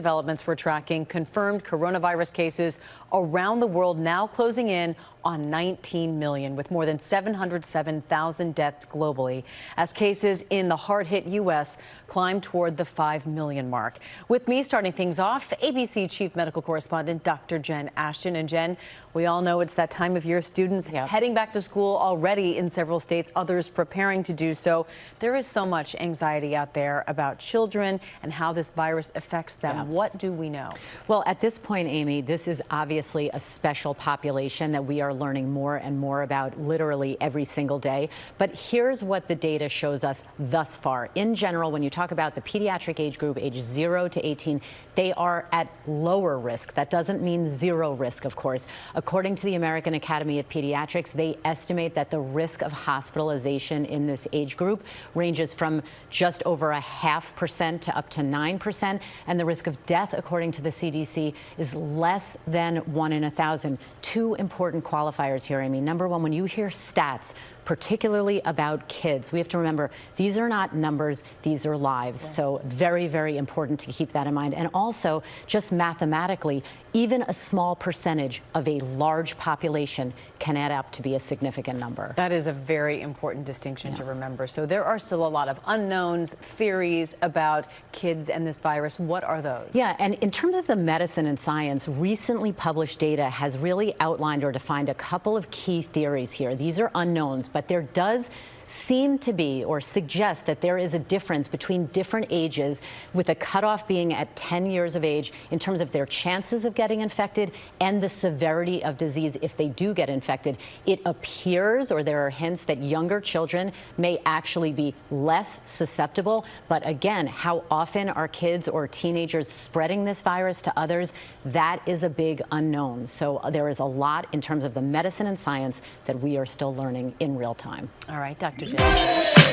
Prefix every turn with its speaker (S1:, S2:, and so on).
S1: developments we're tracking. Confirmed coronavirus cases around the world now closing in on 19 million, with more than 707,000 deaths globally, as cases in the hard-hit U.S. climb toward the 5 million mark. With me starting things off, ABC Chief Medical Correspondent Dr. Jen Ashton. And Jen, we all know it's that time of year, students heading back to school already in several states, others preparing to do so. There is so much anxiety out there about children and how this virus affects them. What do we know?
S2: Well, at this point, Amy, this is obviously a special population that we are learning more and more about literally every single day. But here's what the data shows us thus far. In general, when you talk about the pediatric age group, age 0 to 18, they are at lower risk. That doesn't mean zero risk, of course. According to the American Academy of Pediatrics, they estimate that the risk of hospitalization in this age group ranges from just over 0.5% to up to 9%. And the risk of death, according to the CDC, is less than 1 in 1,000. Two important qualifiers here, Amy. Number one, when you hear stats, particularly about kids, we have to remember these are not numbers, these are lives. So very, very important to keep that in mind. And also, just mathematically, even a small percentage of a large population can add up to be a significant number.
S1: That is a very important distinction to remember. So there are still a lot of unknowns, theories about kids and this virus. What are those?
S2: Yeah, and in terms of the medicine and science, recently published data has really outlined or defined a couple of key theories here. These are unknowns, but there does seem to be or suggest that there is a difference between different ages, with the cutoff being at 10 years of age in terms of their chances of getting infected and the severity of disease if they do get infected. It appears, or there are hints, that younger children may actually be less susceptible. But again, how often are kids or teenagers spreading this virus to others? That is a big unknown. So there is a lot in terms of the medicine and science that we are still learning in real time.
S1: All right, Dr. Jen.